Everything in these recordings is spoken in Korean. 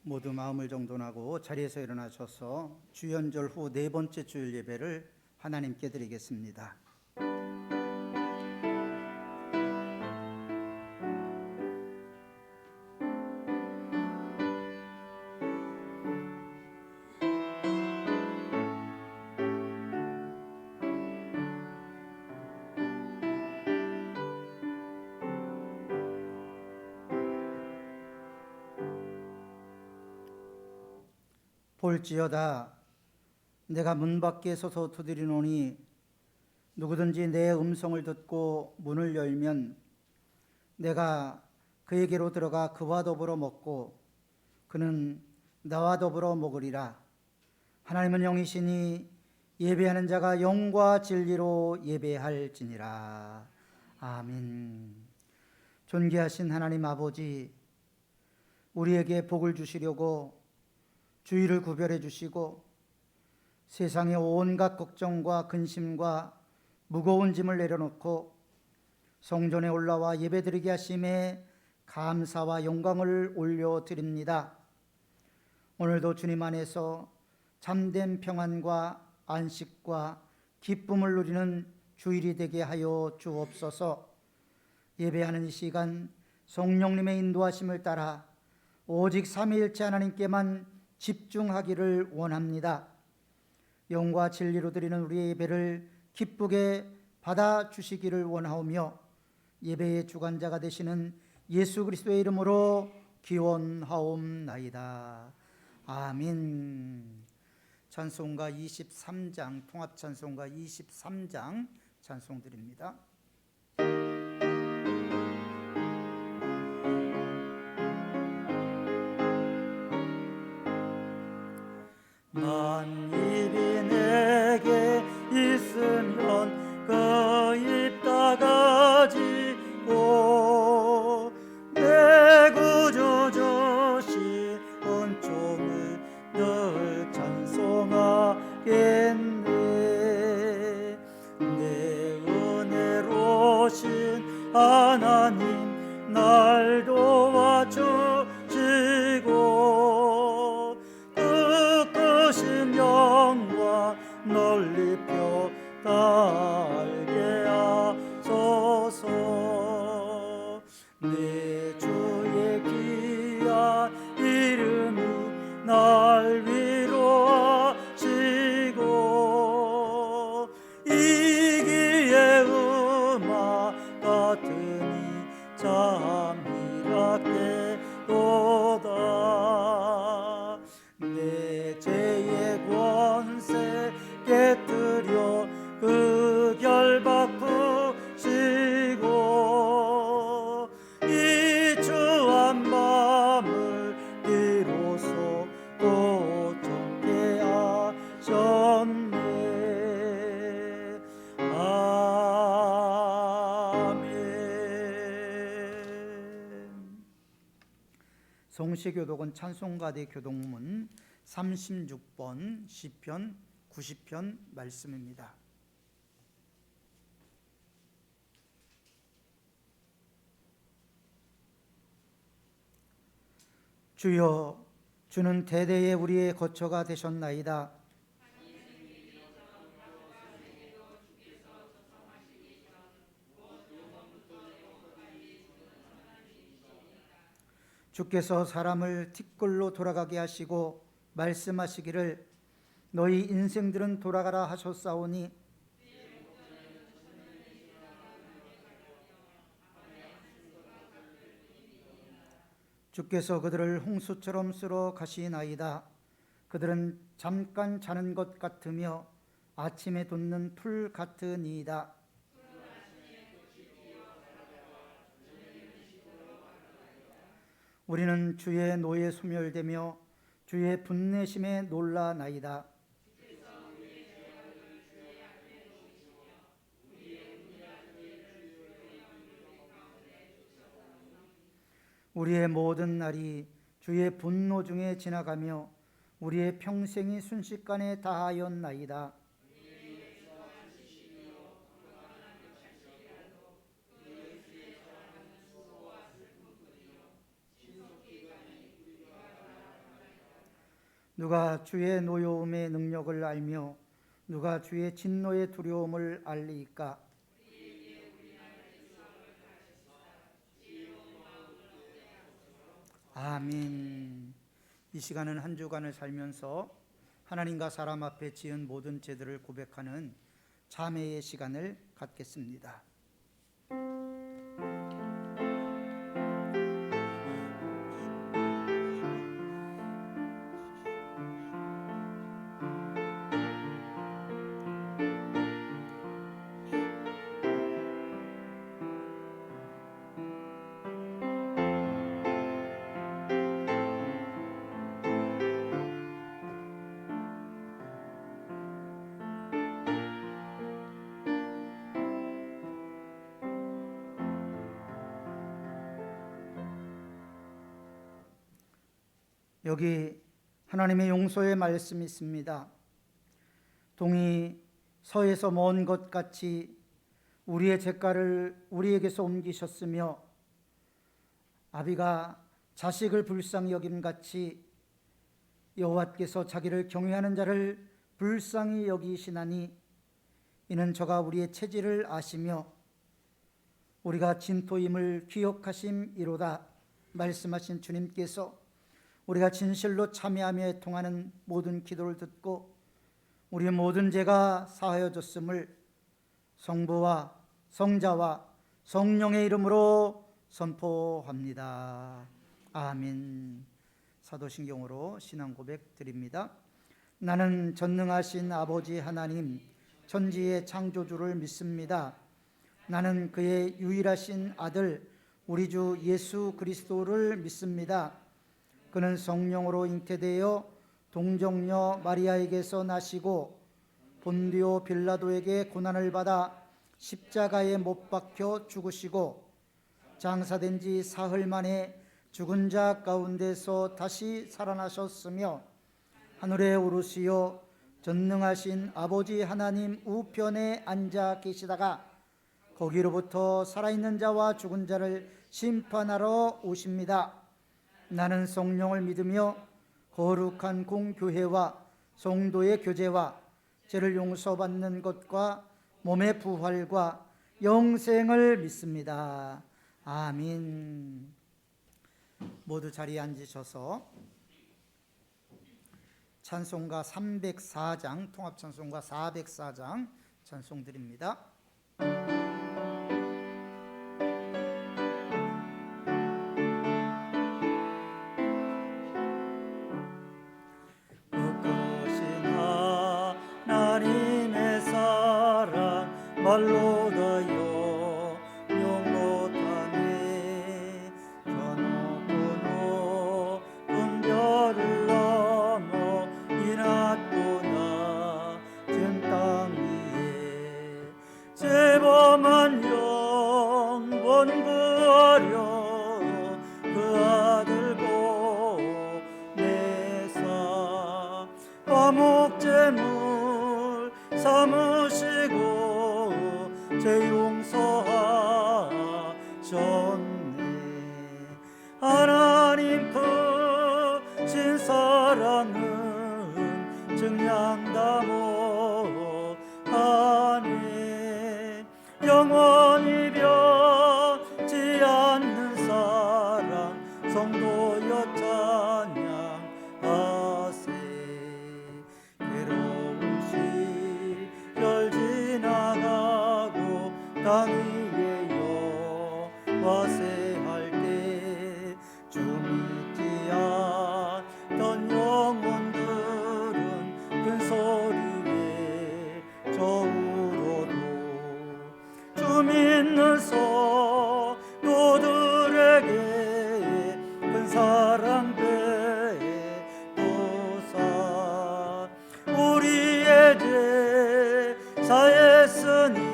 모두 마음을 정돈하고 자리에서 일어나셔서 주연절 후 네 번째 주일 예배를 하나님께 드리겠습니다. 볼지어다 내가 문 밖에 서서 두드리노니 누구든지 내 음성을 듣고 문을 열면 내가 그에게로 들어가 그와 더불어 먹고 그는 나와 더불어 먹으리라. 하나님은 영이시니 예배하는 자가 영과 진리로 예배할지니라. 아멘. 존귀하신 하나님 아버지, 우리에게 복을 주시려고 주일을 구별해 주시고 세상의 온갖 걱정과 근심과 무거운 짐을 내려놓고 성전에 올라와 예배드리게 하심에 감사와 영광을 올려드립니다. 오늘도 주님 안에서 참된 평안과 안식과 기쁨을 누리는 주일이 되게 하여 주옵소서. 예배하는 이 시간 성령님의 인도하심을 따라 오직 삼위일체 하나님께만 집중하기를 원합니다. 영과 진리로 드리는 우리의 예배를 기쁘게 받아주시기를 원하오며 예배의 주관자가 되시는 예수 그리스도의 이름으로 기원하옵나이다. 아멘. 찬송가 23장, 통합찬송가 23장 찬송 드립니다. 만입이 내게 있으면 그 입 닫아지고 내 구주 주신 은총을 늘 찬송하겠네. 내 은혜로신 하나님 날 도와주시고 영광 널리 펴 달게 하소서. 내 주의 귀한 이름이 날 위로하시고 이기의 음악 같으니 잠이라게도다. 내 죄의 권세 깨뜨려 그 결박푸시고 이 추한 밤을 비로소 또 정케 하셨네. 아멘. 성시교독은 찬송가대 교독문 36번 시편 90편 말씀입니다. 주여, 주는 대대에 우리의 거처가 되셨나이다. 주께서 사람을 티끌로 돌아가게 하시고 말씀하시기를 너희 인생들은 돌아가라 하셨사오니 주께서 그들을 홍수처럼 쓸어 가시나이다. 그들은 잠깐 자는 것 같으며 아침에 돋는 풀 같으니이다. 우리는 주의 노에 소멸되며 주의 분내심에 놀라나이다. 우리의 모든 날이 주의 분노 중에 지나가며 우리의 평생이 순식간에 다하였나이다. 누가 주의 노여움의 능력을 알며 누가 주의 진노의 두려움을 알리이까? 아멘. 이 시간은 한 주간을 살면서 하나님과 사람 앞에 지은 모든 죄들을 고백하는 자매의 시간을 갖겠습니다. 여기 하나님의 용서의 말씀이 있습니다. 동이 서에서 먼 것 같이 우리의 죄가를 우리에게서 옮기셨으며 아비가 자식을 불쌍히 여김같이 여호와께서 자기를 경외하는 자를 불쌍히 여기시나니 이는 저가 우리의 체질을 아시며 우리가 진토임을 기억하심이로다 말씀하신 주님께서 우리가 진실로 참여하며 통하는 모든 기도를 듣고 우리의 모든 죄가 사하여졌음을 성부와 성자와 성령의 이름으로 선포합니다. 아멘. 사도신경으로 신앙 고백 드립니다. 나는 전능하신 아버지 하나님 천지의 창조주를 믿습니다. 나는 그의 유일하신 아들 우리 주 예수 그리스도를 믿습니다. 그는 성령으로 잉태되어 동정녀 마리아에게서 나시고 본디오 빌라도에게 고난을 받아 십자가에 못 박혀 죽으시고 장사된 지 사흘 만에 죽은 자 가운데서 다시 살아나셨으며 하늘에 오르시어 전능하신 아버지 하나님 우편에 앉아 계시다가 거기로부터 살아있는 자와 죽은 자를 심판하러 오십니다. 나는 성령을 믿으며 거룩한 공교회와 성도의 교제와 죄를 용서받는 것과 몸의 부활과 영생을 믿습니다. 아멘. 모두 자리에 앉으셔서 찬송가 304장, 통합찬송가 404장 찬송 드립니다. 말로 다여 용 못하네 저녁고 높은 별을 넘어 이 낮보다 전 땅 위에 죄범한 영원 구하려 그 아들 보내사 화목제물 삼으시고 죄 용서하셨네. 하나님 크신 사랑은 증량다 못하네. 영원히 변치 않는 사랑 성도여 찬양하세. 괴로운 시절 지나가고 땅 위에 여와세할 때 주 믿지 않던 영혼들은 큰 소리에 저울어도 주 믿는 성도들에게 큰 사랑 베푸사 우리의 죄 사했으니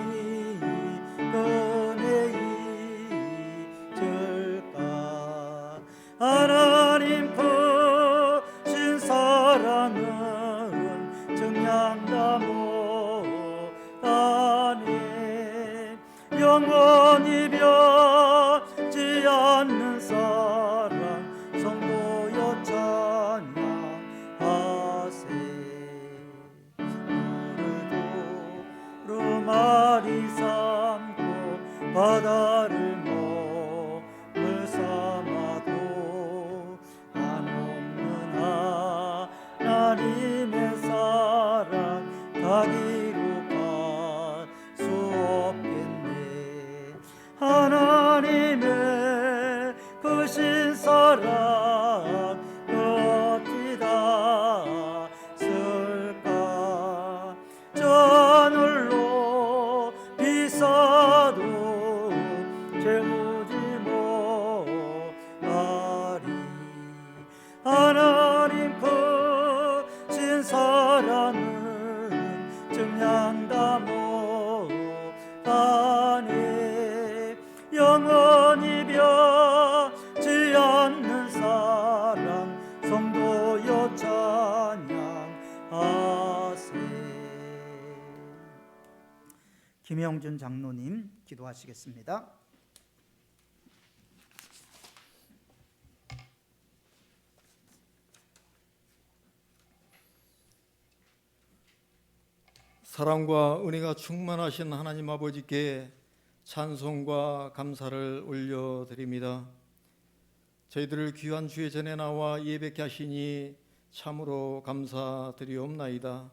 하나님 크신 사랑은 증량다 못하네. 영원히 변치 않는 사랑 성도여 찬양하세. 김영준 장로님 기도하시겠습니다. 사랑과 은혜가 충만하신 하나님 아버지께 찬송과 감사를 올려드립니다. 저희들을 귀한 주의 전에 나와 예배케 하시니 참으로 감사드리옵나이다.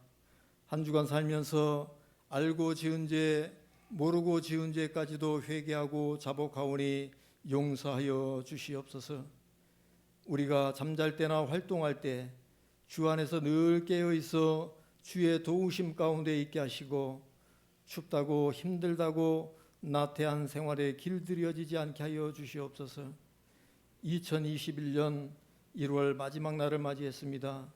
한 주간 살면서 알고 지은 죄, 모르고 지은 죄까지도 회개하고 자복하오니 용서하여 주시옵소서. 우리가 잠잘 때나 활동할 때 주 안에서 늘 깨어 있어 주의 도우심 가운데 있게 하시고 춥다고 힘들다고 나태한 생활에 길들여지지 않게 하여 주시옵소서. 2021년 1월 마지막 날을 맞이했습니다.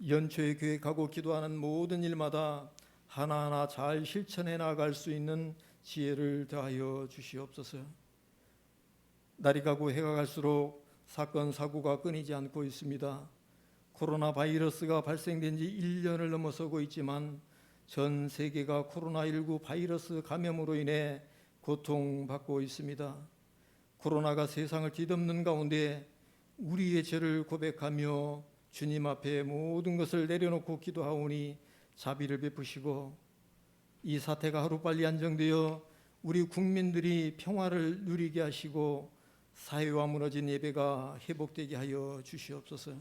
연초에 계획하고 기도하는 모든 일마다 하나하나 잘 실천해 나갈 수 있는 지혜를 더하여 주시옵소서. 날이 가고 해가 갈수록 사건 사고가 끊이지 않고 있습니다. 코로나 바이러스가 발생된 지 1년을 넘어서고 있지만 전 세계가 코로나19 바이러스 감염으로 인해 고통받고 있습니다. 코로나가 세상을 뒤덮는 가운데 우리의 죄를 고백하며 주님 앞에 모든 것을 내려놓고 기도하오니 자비를 베푸시고 이 사태가 하루빨리 안정되어 우리 국민들이 평화를 누리게 하시고 사회와 무너진 예배가 회복되게 하여 주시옵소서.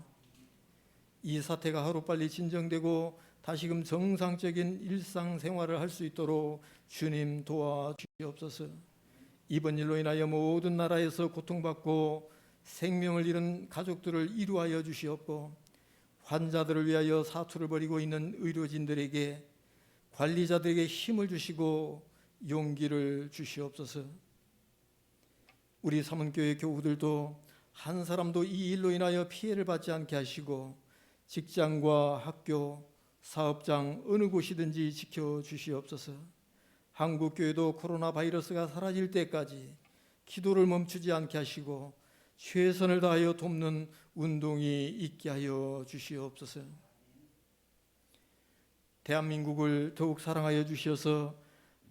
이 사태가 하루빨리 진정되고 다시금 정상적인 일상생활을 할 수 있도록 주님 도와주시옵소서. 이번 일로 인하여 모든 나라에서 고통받고 생명을 잃은 가족들을 이루하여 주시옵고 환자들을 위하여 사투를 벌이고 있는 의료진들에게 관리자들에게 힘을 주시고 용기를 주시옵소서. 우리 사문교회 교우들도 한 사람도 이 일로 인하여 피해를 받지 않게 하시고 직장과 학교, 사업장 어느 곳이든지 지켜주시옵소서. 한국교회도 코로나 바이러스가 사라질 때까지 기도를 멈추지 않게 하시고 최선을 다하여 돕는 운동이 있게 하여 주시옵소서. 대한민국을 더욱 사랑하여 주셔서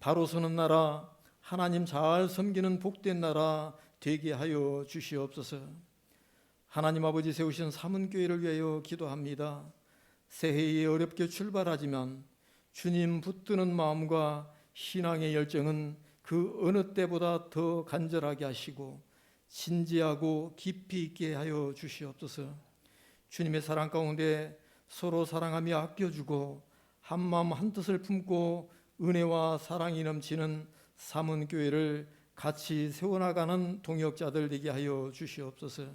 바로 서는 나라, 하나님 잘 섬기는 복된 나라 되게 하여 주시옵소서. 하나님 아버지 세우신 사문교회를 위하여 기도합니다. 새해에 어렵게 출발하지만 주님 붙드는 마음과 신앙의 열정은 그 어느 때보다 더 간절하게 하시고 진지하고 깊이 있게 하여 주시옵소서. 주님의 사랑 가운데 서로 사랑하며 아껴주고 한마음 한뜻을 품고 은혜와 사랑이 넘치는 사문교회를 같이 세워나가는 동역자들 되게 하여 주시옵소서.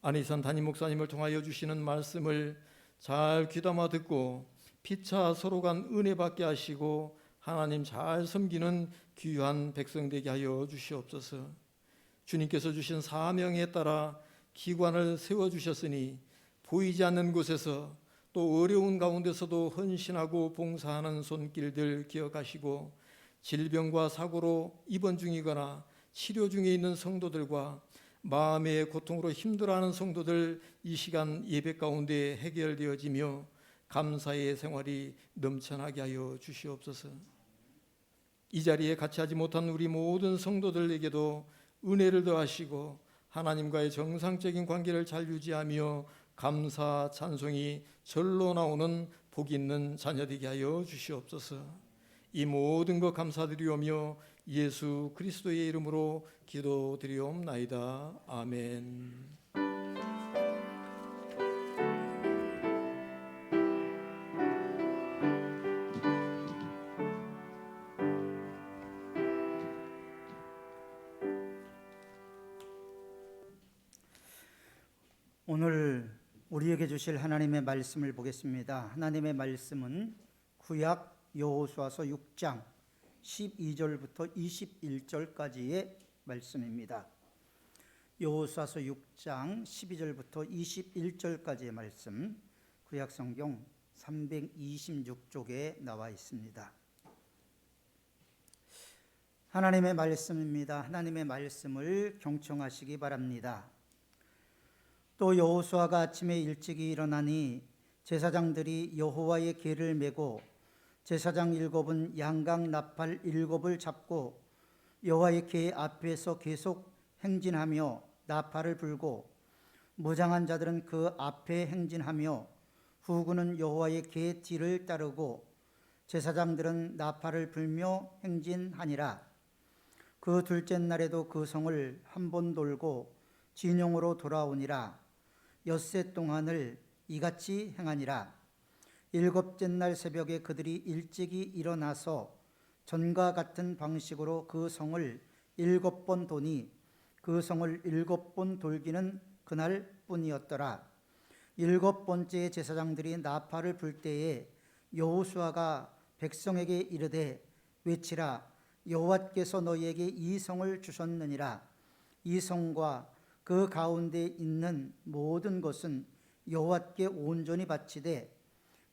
안희선 담임 목사님을 통하여 주시는 말씀을 잘 귀담아 듣고 피차 서로 간 은혜 받게 하시고 하나님 잘 섬기는 귀한 백성 되게 하여 주시옵소서. 주님께서 주신 사명에 따라 기관을 세워주셨으니 보이지 않는 곳에서 또 어려운 가운데서도 헌신하고 봉사하는 손길들 기억하시고 질병과 사고로 입원 중이거나 치료 중에 있는 성도들과 마음의 고통으로 힘들어하는 성도들 이 시간 예배 가운데 해결되어지며 감사의 생활이 넘쳐나게 하여 주시옵소서. 이 자리에 같이 하지 못한 우리 모든 성도들에게도 은혜를 더하시고 하나님과의 정상적인 관계를 잘 유지하며 감사 찬송이 절로 나오는 복 있는 자녀 되게 하여 주시옵소서. 이 모든 것 감사드리오며 예수 그리스도의 이름으로 기도드리옵나이다. 아멘. 오늘 우리에게 주실 하나님의 말씀을 보겠습니다. 하나님의 말씀은 구약 여호수아서 6장 12절부터 21절까지의 말씀입니다. 여호수아서 6장 12절부터 21절까지의 말씀, 구약성경 326쪽에 나와 있습니다. 하나님의 말씀입니다. 하나님의 말씀을 경청하시기 바랍니다. 또 여호수아가 아침에 일찍이 일어나니 제사장들이 여호와의 궤를 메고 제사장 7은 양각 나팔 7을 잡고 여호와의 궤 앞에서 계속 행진하며 나팔을 불고 무장한 자들은 그 앞에 행진하며 후군은 여호와의 궤 뒤를 따르고 제사장들은 나팔을 불며 행진하니라. 그 둘째 날에도 그 성을 한 번 돌고 진영으로 돌아오니라. 엿새 동안을 이같이 행하니라. 일곱째 날 새벽에 그들이 일찍이 일어나서 전과 같은 방식으로 그 성을 7번 도니 그 성을 7번 돌기는 그날뿐이었더라. 7번째 제사장들이 나팔을 불 때에 여호수아가 백성에게 이르되 외치라. 여호와께서 너희에게 이 성을 주셨느니라. 이 성과 그 가운데 있는 모든 것은 여호와께 온전히 바치되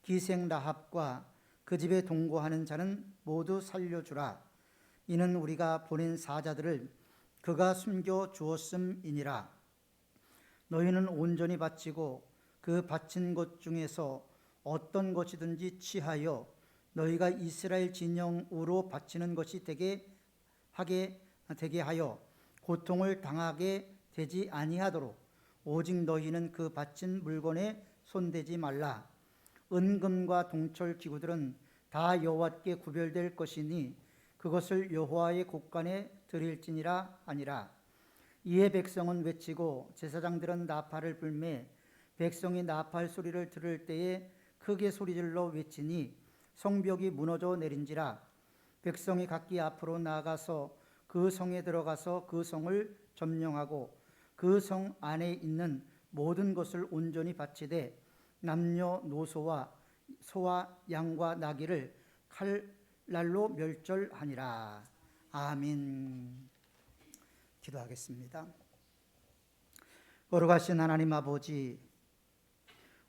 기생 라합과 그 집에 동거하는 자는 모두 살려주라. 이는 우리가 보낸 사자들을 그가 숨겨 주었음이니라. 너희는 온전히 바치고 그 바친 것 중에서 어떤 것이든지 취하여 너희가 이스라엘 진영으로 바치는 것이 되게 하여 고통을 당하게 되지 아니하도록 오직 너희는 그 바친 물건에 손대지 말라. 은금과 동철 기구들은 다 여호와께 구별될 것이니 그것을 여호와의 곳간에 드릴지니라 하니라. 이에 백성은 외치고 제사장들은 나팔을 불매 백성이 나팔 소리를 들을 때에 크게 소리질러 외치니 성벽이 무너져 내린지라. 백성이 각기 앞으로 나아가서 그 성에 들어가서 그 성을 점령하고 그 성 안에 있는 모든 것을 온전히 바치되 남녀노소와 소와 양과 나귀를 칼날로 멸절하니라. 아멘. 기도하겠습니다. 거룩하신 하나님 아버지,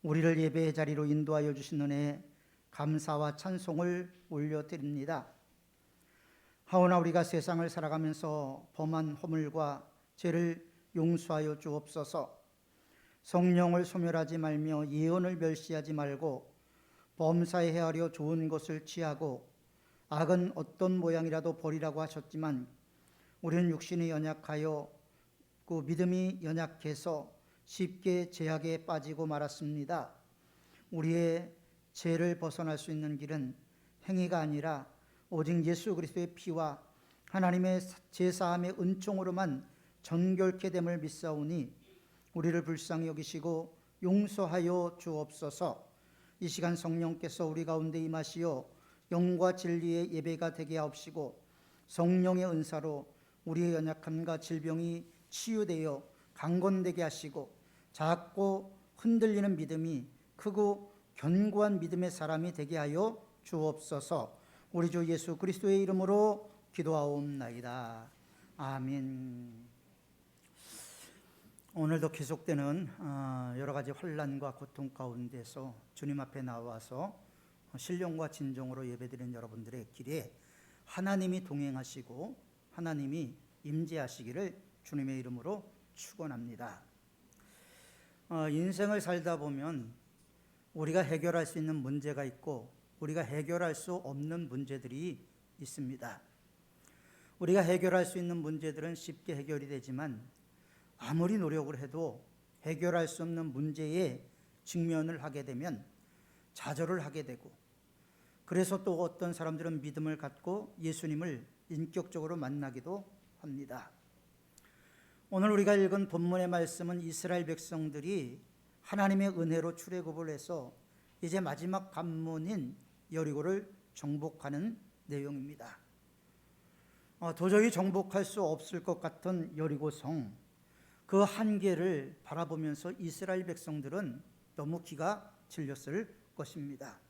우리를 예배의 자리로 인도하여 주신 은혜 감사와 찬송을 올려드립니다. 하오나 우리가 세상을 살아가면서 범한 허물과 죄를 용서하여 주옵소서. 성령을 소멸하지 말며 예언을 멸시하지 말고 범사에 헤아려 좋은 것을 취하고 악은 어떤 모양이라도 버리라고 하셨지만 우리는 육신이 연약하여 그 믿음이 연약해서 쉽게 죄악에 빠지고 말았습니다. 우리의 죄를 벗어날 수 있는 길은 행위가 아니라 오직 예수 그리스도의 피와 하나님의 제사함의 은총으로만 정결케 됨을 믿사오니 우리를 불쌍히 여기시고 용서하여 주옵소서. 이 시간 성령께서 우리 가운데 임하시어 영과 진리의 예배가 되게 하옵시고 성령의 은사로 우리의 연약함과 질병이 치유되어 강건되게 하시고 작고 흔들리는 믿음이 크고 견고한 믿음의 사람이 되게 하여 주옵소서. 우리 주 예수 그리스도의 이름으로 기도하옵나이다. 아멘. 오늘도 계속되는 여러 가지 환난과 고통 가운데서 주님 앞에 나와서 신령과 진정으로 예배드리는 여러분들의 길에 하나님이 동행하시고 하나님이 임재하시기를 주님의 이름으로 축원합니다. 인생을 살다 보면 우리가 해결할 수 있는 문제가 있고 우리가 해결할 수 없는 문제들이 있습니다. 우리가 해결할 수 있는 문제들은 쉽게 해결이 되지만 아무리 노력을 해도 해결할 수 없는 문제에 직면을 하게 되면 좌절을 하게 되고, 그래서 또 어떤 사람들은 믿음을 갖고 예수님을 인격적으로 만나기도 합니다. 오늘 우리가 읽은 본문의 말씀은 이스라엘 백성들이 하나님의 은혜로 출애굽을 해서 이제 마지막 관문인 여리고를 정복하는 내용입니다. 도저히 정복할 수 없을 것 같은 여리고성, 그 한계를 바라보면서 이스라엘 백성들은 너무 기가 질렸을 것입니다.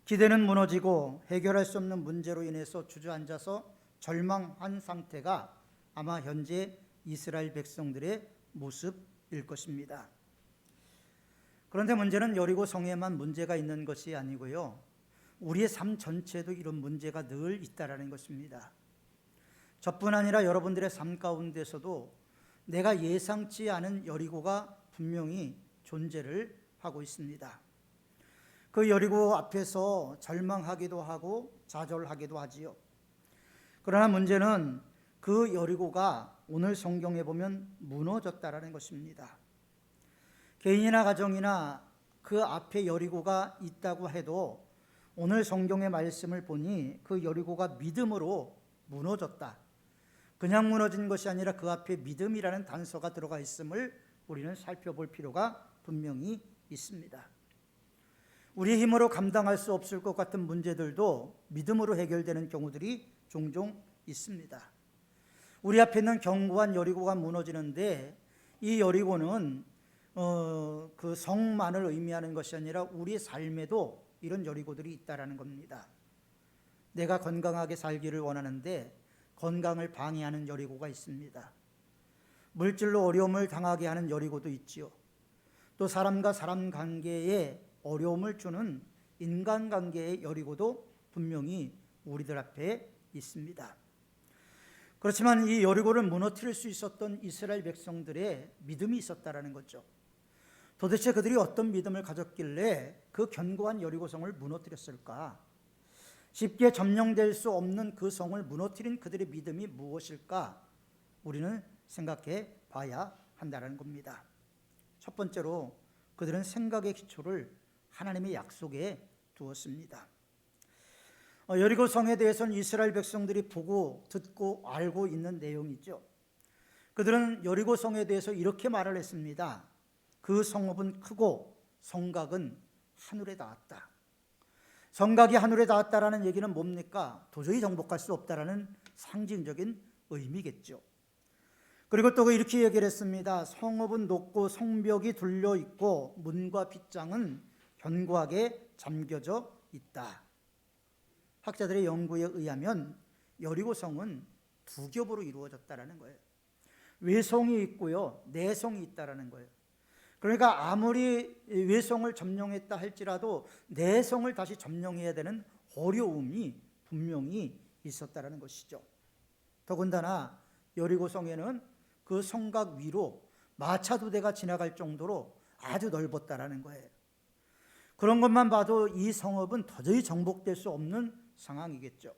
기대는 무너지고 해결할 수 없는 문제로 인해서 주저앉아서 절망한 상태가 아마 현재 이스라엘 백성들의 모습일 것입니다. 그런데 문제는 여리고 성에만 문제가 있는 것이 아니고요, 우리의 삶 전체에도 이런 문제가 늘 있다라는 것입니다. 저뿐 아니라 여러분들의 삶 가운데서도 내가 예상치 않은 여리고가 분명히 존재를 하고 있습니다. 그 여리고 앞에서 절망하기도 하고 좌절하기도 하지요. 그러나 문제는 그 여리고가 오늘 성경에 보면 무너졌다라는 것입니다. 개인이나 가정이나 그 앞에 여리고가 있다고 해도 오늘 성경의 말씀을 보니 그 여리고가 믿음으로 무너졌다. 그냥 무너진 것이 아니라 그 앞에 믿음이라는 단서가 들어가 있음을 우리는 살펴볼 필요가 분명히 있습니다. 우리 힘으로 감당할 수 없을 것 같은 문제들도 믿음으로 해결되는 경우들이 종종 있습니다. 우리 앞에 있는 견고한 여리고가 무너지는데 이 여리고는 그 성만을 의미하는 것이 아니라 우리 삶에도 이런 여리고들이 있다라는 겁니다. 내가 건강하게 살기를 원하는데 건강을 방해하는 여리고가 있습니다. 물질로 어려움을 당하게 하는 여리고도 있지요. 또 사람과 사람 관계에 어려움을 주는 인간관계의 여리고도 분명히 우리들 앞에 있습니다. 그렇지만 이 여리고를 무너뜨릴 수 있었던 이스라엘 백성들의 믿음이 있었다라는 거죠. 도대체 그들이 어떤 믿음을 가졌길래 그 견고한 여리고성을 무너뜨렸을까? 쉽게 점령될 수 없는 그 성을 무너뜨린 그들의 믿음이 무엇일까? 우리는 생각해 봐야 한다는 겁니다. 첫 번째로 그들은 생각의 기초를 하나님의 약속에 두었습니다. 여리고 성에 대해서는 이스라엘 백성들이 보고 듣고 알고 있는 내용이죠. 그들은 여리고 성에 대해서 이렇게 말을 했습니다. 그 성읍은 크고 성곽은 하늘에 닿았다. 성곽이 하늘에 닿았다라는 얘기는 뭡니까? 도저히 정복할 수 없다라는 상징적인 의미겠죠. 그리고 또 이렇게 얘기를 했습니다. 성읍은 높고 성벽이 둘려 있고 문과 빗장은 견고하게 잠겨져 있다. 학자들의 연구에 의하면 여리고성은 두 겹으로 이루어졌다라는 거예요. 외성이 있고요, 내성이 있다라는 거예요. 그러니까 아무리 외성을 점령했다 할지라도 내성을 다시 점령해야 되는 어려움이 분명히 있었다라는 것이죠. 더군다나 여리고성에는 그 성곽 위로 마차 두 대가 지나갈 정도로 아주 넓었다라는 거예요. 그런 것만 봐도 이 성읍은 도저히 정복될 수 없는 상황이겠죠.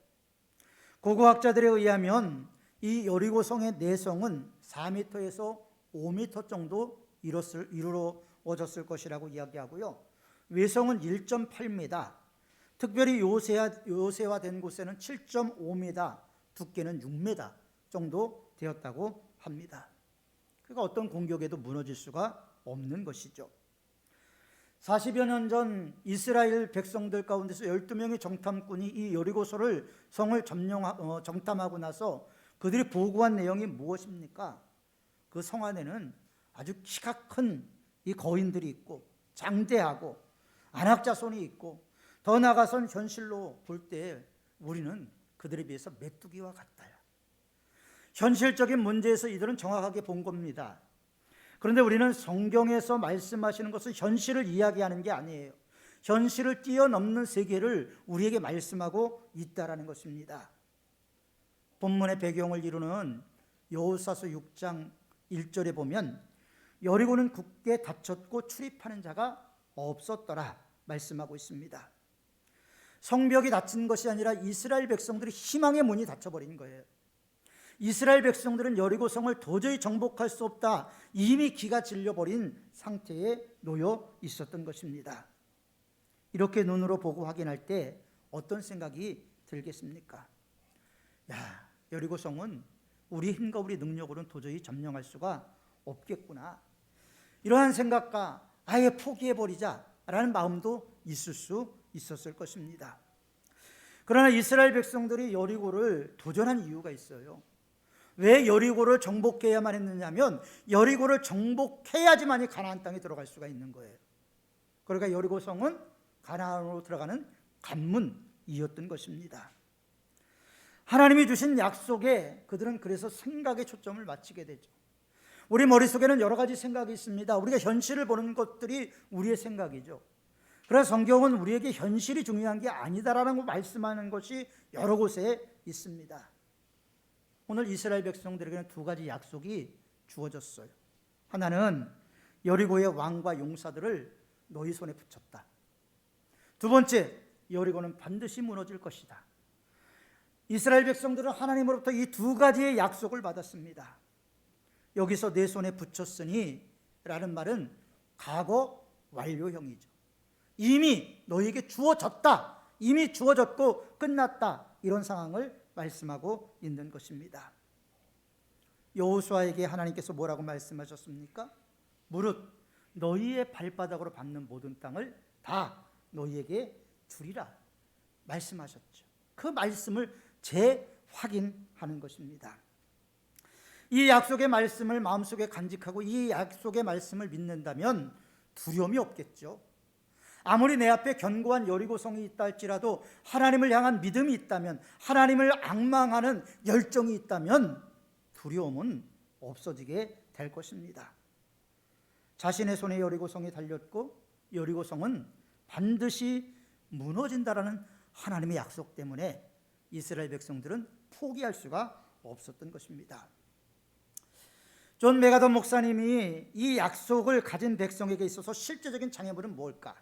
고고학자들에 의하면 이 여리고성의 내성은 4m에서 5m 정도 이루어졌을 것이라고 이야기하고요. 외성은 1.8m, 특별히 요새화된 곳에는 7.5m, 두께는 6m 정도 되었다고 합니다. 그러니까 어떤 공격에도 무너질 수가 없는 것이죠. 40여 년 전 이스라엘 백성들 가운데서 12명의 정탐꾼이 이 여리고성을 정탐하고 나서 그들이 보고한 내용이 무엇입니까? 그 성 안에는 아주 키가 큰 이 거인들이 있고 장대하고 안악자손이 있고 더 나아가선 현실로 볼 때 우리는 그들에 비해서 메뚜기와 같아요. 현실적인 문제에서 이들은 정확하게 본 겁니다. 그런데 우리는 성경에서 말씀하시는 것은 현실을 이야기하는 게 아니에요. 현실을 뛰어넘는 세계를 우리에게 말씀하고 있다라는 것입니다. 본문의 배경을 이루는 여호수아서 6장 1절에 보면 여리고는 굳게 닫혔고 출입하는 자가 없었더라 말씀하고 있습니다. 성벽이 닫힌 것이 아니라 이스라엘 백성들이 희망의 문이 닫혀버린 거예요. 이스라엘 백성들은 여리고성을 도저히 정복할 수 없다, 이미 기가 질려버린 상태에 놓여 있었던 것입니다. 이렇게 눈으로 보고 확인할 때 어떤 생각이 들겠습니까? 여리고성은 우리 힘과 우리 능력으로는 도저히 점령할 수가 없겠구나, 이러한 생각과 아예 포기해버리자라는 마음도 있을 수 있었을 것입니다. 그러나 이스라엘 백성들이 여리고를 도전한 이유가 있어요. 왜 여리고를 정복해야만 했느냐면 여리고를 정복해야지만이 가나안 땅에 들어갈 수가 있는 거예요. 그러니까 여리고성은 가나안으로 들어가는 관문이었던 것입니다. 하나님이 주신 약속에 그들은 그래서 생각의 초점을 맞추게 되죠. 우리 머릿속에는 여러 가지 생각이 있습니다. 우리가 현실을 보는 것들이 우리의 생각이죠. 그래서 성경은 우리에게 현실이 중요한 게 아니다라는 걸 말씀하는 것이 여러 곳에 있습니다. 오늘 이스라엘 백성들에게는 두 가지 약속이 주어졌어요. 하나는 여리고의 왕과 용사들을 너희 손에 붙였다. 두 번째, 여리고는 반드시 무너질 것이다. 이스라엘 백성들은 하나님으로부터 이 두 가지의 약속을 받았습니다. 여기서 내 손에 붙였으니 라는 말은 과거 완료형이죠. 이미 너에게 주어졌다, 이미 주어졌고 끝났다, 이런 상황을 말씀하고 있는 것입니다. 여호수아에게 하나님께서 뭐라고 말씀하셨습니까? 무릇 너희의 발바닥으로 밟는 모든 땅을 다 너희에게 주리라 말씀하셨죠. 그 말씀을 재확인하는 것입니다. 이 약속의 말씀을 마음속에 간직하고 이 약속의 말씀을 믿는다면 두려움이 없겠죠. 아무리 내 앞에 견고한 여리고성이 있다 할지라도 하나님을 향한 믿음이 있다면, 하나님을 앙망하는 열정이 있다면 두려움은 없어지게 될 것입니다. 자신의 손에 여리고성이 달렸고 여리고성은 반드시 무너진다라는 하나님의 약속 때문에 이스라엘 백성들은 포기할 수가 없었던 것입니다. 존 메가더 목사님이 이 약속을 가진 백성에게 있어서 실제적인 장애물은 뭘까?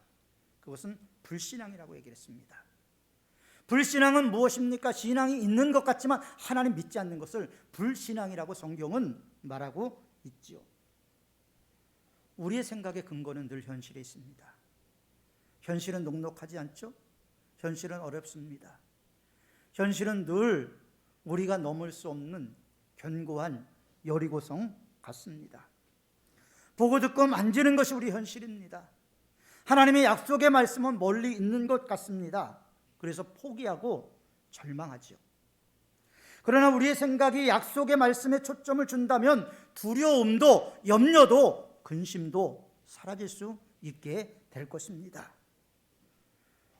그것은 불신앙이라고 얘기를 했습니다. 불신앙은 무엇입니까? 신앙이 있는 것 같지만 하나님 믿지 않는 것을 불신앙이라고 성경은 말하고 있지요. 우리의 생각의 근거는 늘 현실에 있습니다. 현실은 녹록하지 않죠? 현실은 어렵습니다. 현실은 늘 우리가 넘을 수 없는 견고한 여리고성 같습니다. 보고 듣고 만지는 것이 우리 현실입니다. 하나님의 약속의 말씀은 멀리 있는 것 같습니다. 그래서 포기하고 절망하지요. 그러나 우리의 생각이 약속의 말씀에 초점을 준다면 두려움도 염려도 근심도 사라질 수 있게 될 것입니다.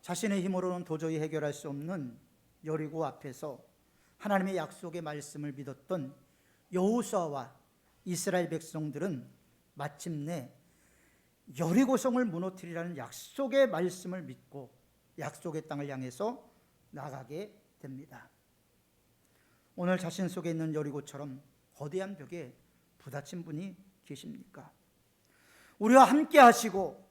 자신의 힘으로는 도저히 해결할 수 없는 여리고 앞에서 하나님의 약속의 말씀을 믿었던 여호수아와 이스라엘 백성들은 마침내 여리고성을 무너뜨리라는 약속의 말씀을 믿고 약속의 땅을 향해서 나가게 됩니다. 오늘 자신 속에 있는 여리고처럼 거대한 벽에 부딪힌 분이 계십니까? 우리와 함께 하시고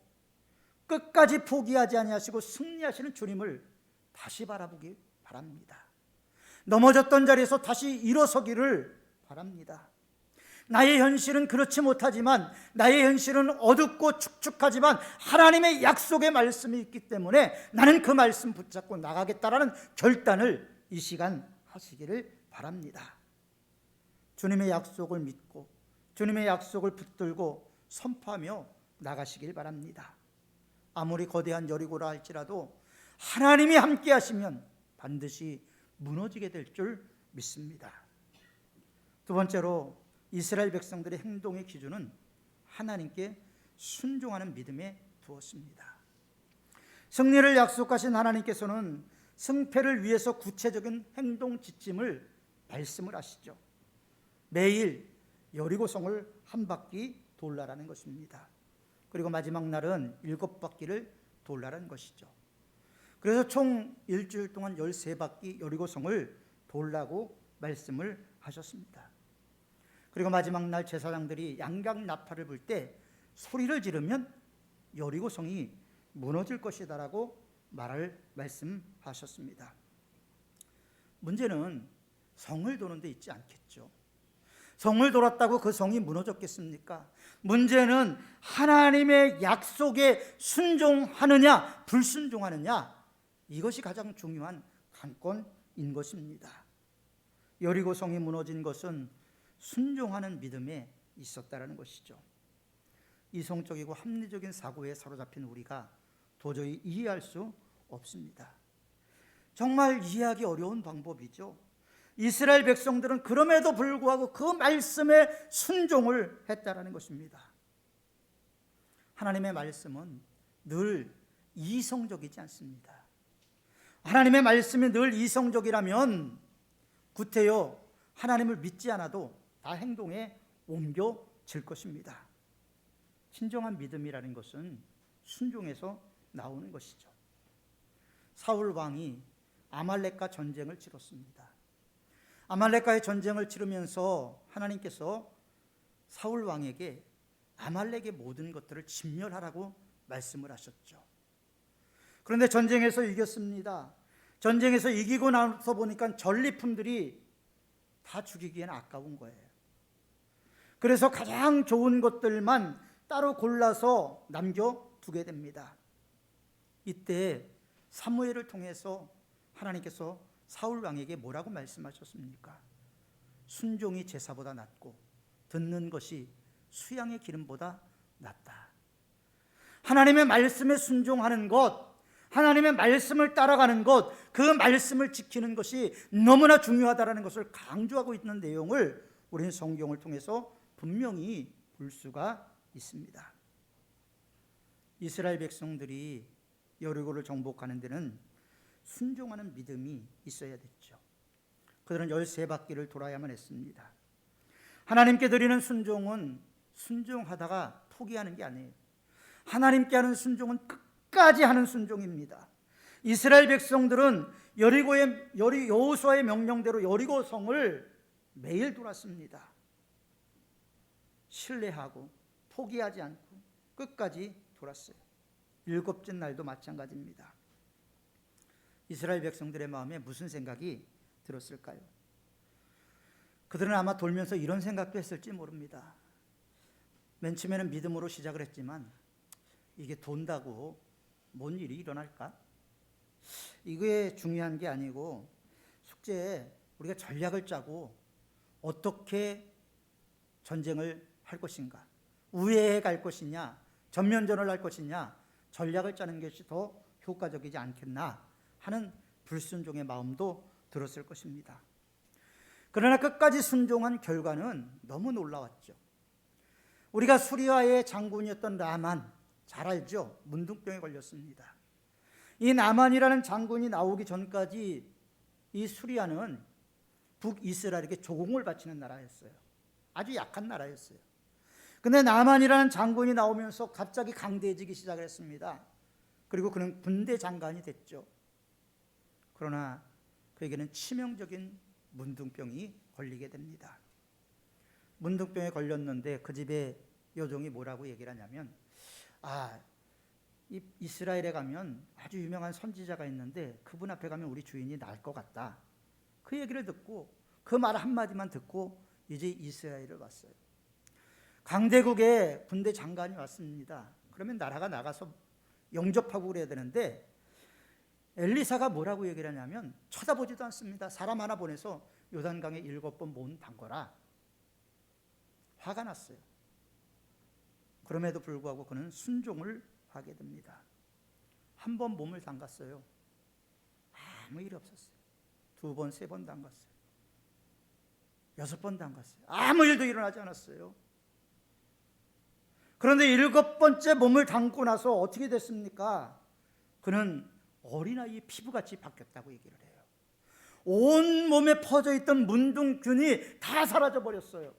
끝까지 포기하지 아니하시고 승리하시는 주님을 다시 바라보기 바랍니다. 넘어졌던 자리에서 다시 일어서기를 바랍니다. 나의 현실은 그렇지 못하지만, 나의 현실은 어둡고 축축하지만 하나님의 약속의 말씀이 있기 때문에 나는 그 말씀 붙잡고 나가겠다라는 결단을 이 시간 하시기를 바랍니다. 주님의 약속을 믿고 주님의 약속을 붙들고 선포하며 나가시길 바랍니다. 아무리 거대한 여리고라 할지라도 하나님이 함께 하시면 반드시 무너지게 될 줄 믿습니다. 두 번째로 이스라엘 백성들의 행동의 기준은 하나님께 순종하는 믿음에 두었습니다. 승리를 약속하신 하나님께서는 승패를 위해서 구체적인 행동 지침을 말씀을 하시죠. 매일 여리고성을 한 바퀴 돌라라는 것입니다. 그리고 마지막 날은 7바퀴를 돌라라는 것이죠. 그래서 총 일주일 동안 13바퀴 여리고성을 돌라고 말씀을 하셨습니다. 그리고 마지막 날 제사장들이 양각 나팔을 불 때 소리를 지르면 여리고성이 무너질 것이다라고 말씀하셨습니다. 문제는 성을 도는 데 있지 않겠죠. 성을 돌았다고 그 성이 무너졌겠습니까? 문제는 하나님의 약속에 순종하느냐 불순종하느냐, 이것이 가장 중요한 관건인 것입니다. 여리고성이 무너진 것은 순종하는 믿음에 있었다라는 것이죠. 이성적이고 합리적인 사고에 사로잡힌 우리가 도저히 이해할 수 없습니다. 정말 이해하기 어려운 방법이죠. 이스라엘 백성들은 그럼에도 불구하고 그 말씀에 순종을 했다라는 것입니다. 하나님의 말씀은 늘 이성적이지 않습니다. 하나님의 말씀이 늘 이성적이라면 구태여 하나님을 믿지 않아도 다 행동에 옮겨질 것입니다. 진정한 믿음이라는 것은 순종에서 나오는 것이죠. 사울 왕이 아말렉과 전쟁을 치렀습니다. 아말렉과의 전쟁을 치르면서 하나님께서 사울 왕에게 아말렉의 모든 것들을 진멸하라고 말씀을 하셨죠. 그런데 전쟁에서 이겼습니다. 전쟁에서 이기고 나서 보니까 전리품들이 다 죽이기엔 아까운 거예요. 그래서 가장 좋은 것들만 따로 골라서 남겨두게 됩니다. 이때 사무엘을 통해서 하나님께서 사울 왕에게 뭐라고 말씀하셨습니까? 순종이 제사보다 낫고 듣는 것이 수양의 기름보다 낫다. 하나님의 말씀에 순종하는 것, 하나님의 말씀을 따라가는 것, 그 말씀을 지키는 것이 너무나 중요하다는 것을 강조하고 있는 내용을 우리는 성경을 통해서 분명히 볼 수가 있습니다. 이스라엘 백성들이 여리고를 정복하는 데는 순종하는 믿음이 있어야 됐죠. 그들은 13바퀴를 돌아야만 했습니다. 하나님께 드리는 순종은 순종하다가 포기하는 게 아니에요. 하나님께 하는 순종은 끝까지 하는 순종입니다. 이스라엘 백성들은 여호수아의 명령대로 여리고 성을 매일 돌았습니다. 신뢰하고 포기하지 않고 끝까지 돌았어요. 7째 날도 마찬가지입니다. 이스라엘 백성들의 마음에 무슨 생각이 들었을까요? 그들은 아마 돌면서 이런 생각도 했을지 모릅니다. 맨 처음에는 믿음으로 시작을 했지만 이게 돈다고 뭔 일이 일어날까? 이게 중요한 게 아니고 숙제에 우리가 전략을 짜고 어떻게 전쟁을 할 것인가, 우회해 갈 것이냐, 전면전을 할 것이냐, 전략을 짜는 것이 더 효과적이지 않겠나 하는 불순종의 마음도 들었을 것입니다. 그러나 끝까지 순종한 결과는 너무 놀라웠죠. 우리가 수리아의 장군이었던 나만, 잘 알죠? 문둥병에 걸렸습니다. 이 나만이라는 장군이 나오기 전까지 이 수리아는 북이스라엘에게 조공을 바치는 나라였어요. 아주 약한 나라였어요. 근데 나만이라는 장군이 나오면서 갑자기 강대해지기 시작을 했습니다. 그리고 그는 군대 장관이 됐죠. 그러나 그에게는 치명적인 문둥병이 걸리게 됩니다. 문둥병에 걸렸는데 그 집의 여종이 뭐라고 얘기를 하냐면, 이 이스라엘에 가면 아주 유명한 선지자가 있는데 그분 앞에 가면 우리 주인이 나을 것 같다. 그 얘기를 듣고 그 말 한마디만 듣고 이제 이스라엘을 왔어요. 강대국의 군대 장관이 왔습니다. 그러면 나라가 나가서 영접하고 그래야 되는데 엘리사가 뭐라고 얘기를 하냐면 쳐다보지도 않습니다. 사람 하나 보내서 요단강에 7번 몸 담거라. 화가 났어요. 그럼에도 불구하고 그는 순종을 하게 됩니다. 한 번 몸을 담갔어요. 아무 일 없었어요. 2번, 3번 담갔어요. 6번 담갔어요. 아무 일도 일어나지 않았어요. 그런데 7번째 몸을 담고 나서 어떻게 됐습니까? 그는 어린아이의 피부같이 바뀌었다고 얘기를 해요. 온 몸에 퍼져있던 문둥균이 다 사라져버렸어요.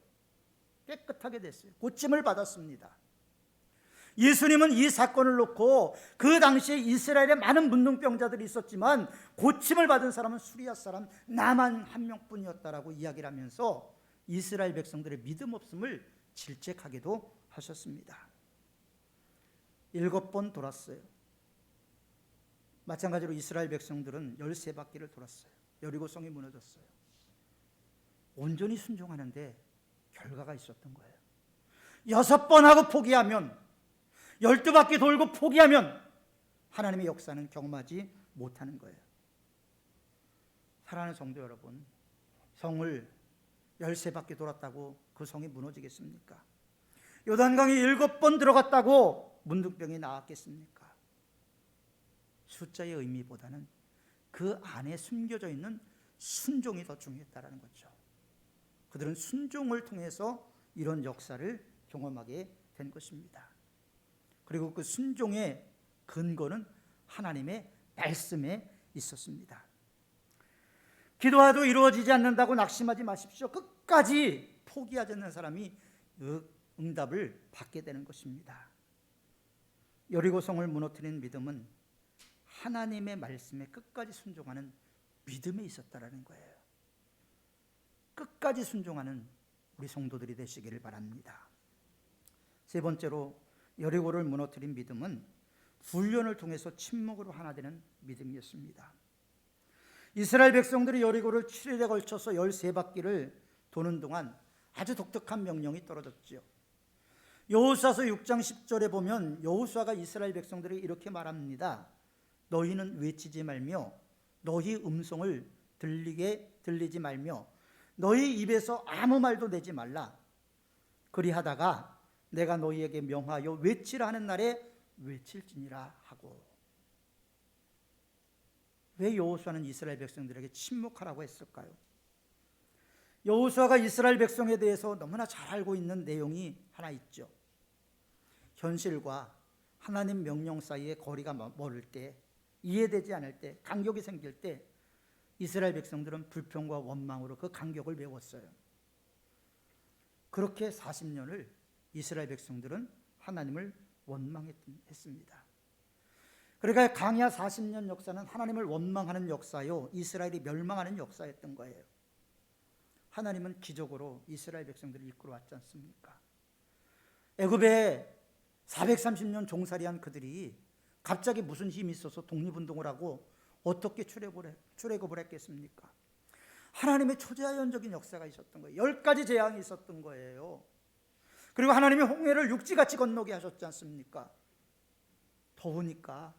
깨끗하게 됐어요. 고침을 받았습니다. 예수님은 이 사건을 놓고 그 당시에 이스라엘에 많은 문둥병자들이 있었지만 고침을 받은 사람은 수리아 사람 나만 한 명뿐이었다라고 이야기를 하면서 이스라엘 백성들의 믿음 없음을 질책하기도 하셨습니다. 7번 돌았어요. 마찬가지로 이스라엘 백성들은 13바퀴를 돌았어요. 여리고성이 무너졌어요. 온전히 순종하는데 결과가 있었던 거예요. 6번 하고 포기하면, 12바퀴 돌고 포기하면 하나님의 역사는 경험하지 못하는 거예요. 사랑하는 성도 여러분, 성을 13바퀴 돌았다고 그 성이 무너지겠습니까? 요단강에 7번 들어갔다고 문둥병이 나았겠습니까? 숫자의 의미보다는 그 안에 숨겨져 있는 순종이 더 중요했다는 거죠. 그들은 순종을 통해서 이런 역사를 경험하게 된 것입니다. 그리고 그 순종의 근거는 하나님의 말씀에 있었습니다. 기도하도 이루어지지 않는다고 낙심하지 마십시오. 끝까지 포기하지 않는 사람이 응답을 받게 되는 것입니다. 여리고성을 무너뜨린 믿음은 하나님의 말씀에 끝까지 순종하는 믿음에 있었다라는 거예요. 끝까지 순종하는 우리 성도들이 되시기를 바랍니다. 세 번째로 여리고를 무너뜨린 믿음은 훈련을 통해서 침묵으로 하나 되는 믿음이었습니다. 이스라엘 백성들이 여리고를 7일에 걸쳐서 13바퀴를 도는 동안 아주 독특한 명령이 떨어졌지요. 여호수아서 6장 10절에 보면 여호수아가 이스라엘 백성들에게 이렇게 말합니다. 너희는 외치지 말며 너희 음성을 들리지 말며 너희 입에서 아무 말도 내지 말라. 그리하다가 내가 너희에게 명하여 외치라 하는 날에 외칠지니라 하고. 왜 여호수아는 이스라엘 백성들에게 침묵하라고 했을까요? 여호수아가 이스라엘 백성에 대해서 너무나 잘 알고 있는 내용이 하나 있죠. 현실과 하나님 명령 사이에 거리가 멀을 때, 이해되지 않을 때, 간격이 생길 때 이스라엘 백성들은 불평과 원망으로 그 간격을 메웠어요. 그렇게 40년을 이스라엘 백성들은 하나님을 원망했습니다. 그러니까 강야 40년 역사는 하나님을 원망하는 역사요, 이스라엘이 멸망하는 역사였던 거예요. 하나님은 기적으로 이스라엘 백성들을 이끌어 왔지 않습니까? 애굽에 430년 종살이한 그들이 갑자기 무슨 힘이 있어서 독립운동을 하고 어떻게 출애굽을 했겠습니까? 하나님의 초자연적인 역사가 있었던 거예요. 10가지 재앙이 있었던 거예요. 그리고 하나님이 홍해를 육지같이 건너게 하셨지 않습니까? 더우니까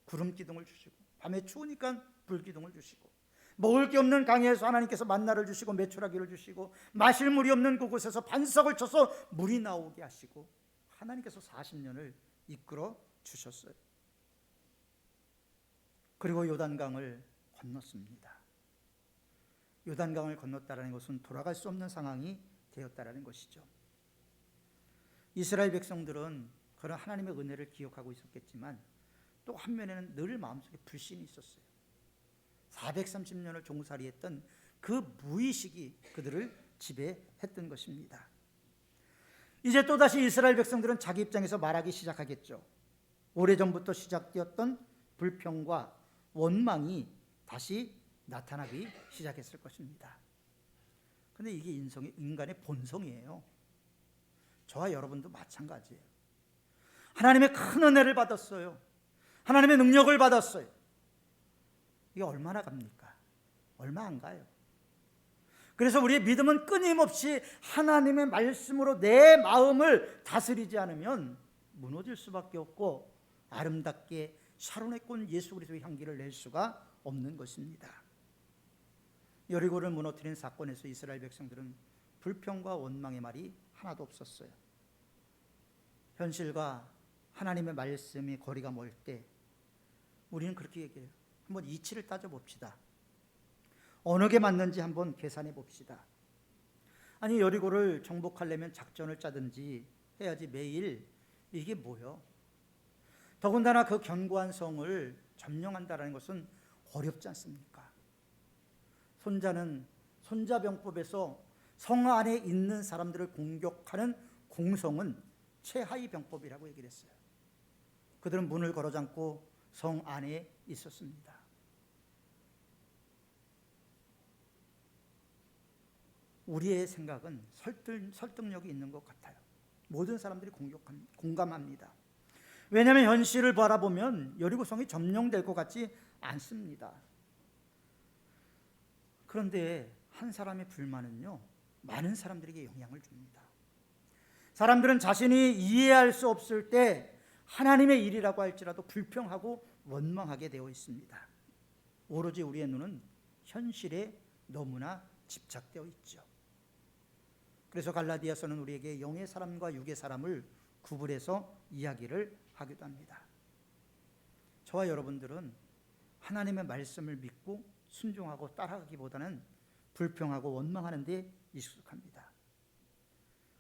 구름 기둥을 주시고, 밤에 추우니까 불 기둥을 주시고, 먹을 게 없는 강에서 하나님께서 만나를 주시고 메추라기를 주시고, 마실 물이 없는 그곳에서 반석을 쳐서 물이 나오게 하시고, 하나님께서 40년을 이끌어 주셨어요. 그리고 요단강을 건넜습니다. 요단강을 건넜다는 것은 돌아갈 수 없는 상황이 되었다는 것이죠. 이스라엘 백성들은 그런 하나님의 은혜를 기억하고 있었겠지만 또 한면에는 늘 마음속에 불신이 있었어요. 430년을 종살이했던 그 무의식이 그들을 지배했던 것입니다. 이제 또다시 이스라엘 백성들은 자기 입장에서 말하기 시작하겠죠. 오래전부터 시작되었던 불평과 원망이 다시 나타나기 시작했을 것입니다. 그런데 이게 인간의 본성이에요. 저와 여러분도 마찬가지예요. 하나님의 큰 은혜를 받았어요. 하나님의 능력을 받았어요. 이게 얼마나 갑니까? 얼마 안 가요. 그래서 우리의 믿음은 끊임없이 하나님의 말씀으로 내 마음을 다스리지 않으면 무너질 수밖에 없고 아름답게 샤론의 꽃 예수 그리스도의 향기를 낼 수가 없는 것입니다. 여리고를 무너뜨린 사건에서 이스라엘 백성들은 불평과 원망의 말이 하나도 없었어요. 현실과 하나님의 말씀이 거리가 멀 때 우리는 그렇게 얘기해요. 한번 이치를 따져봅시다. 어느 게 맞는지 한번 계산해 봅시다. 아니, 여리고를 정복하려면 작전을 짜든지 해야지 매일 이게 뭐요? 더군다나 그 견고한 성을 점령한다는 것은 어렵지 않습니까? 손자병법에서 성 안에 있는 사람들을 공격하는 공성은 최하위 병법이라고 얘기를 했어요. 그들은 문을 걸어 잠고 성 안에 있었습니다. 우리의 생각은 설득력이 있는 것 같아요. 모든 사람들이 공감합니다. 왜냐하면 현실을 바라보면 여리고성이 점령될 것 같지 않습니다. 그런데 한 사람의 불만은요, 많은 사람들에게 영향을 줍니다. 사람들은 자신이 이해할 수 없을 때 하나님의 일이라고 할지라도 불평하고 원망하게 되어 있습니다. 오로지 우리의 눈은 현실에 너무나 집착되어 있죠. 그래서 갈라디아서는 우리에게 영의 사람과 육의 사람을 구분해서 이야기를 하기도 합니다. 저와 여러분들은 하나님의 말씀을 믿고 순종하고 따라가기보다는 불평하고 원망하는 데 익숙합니다.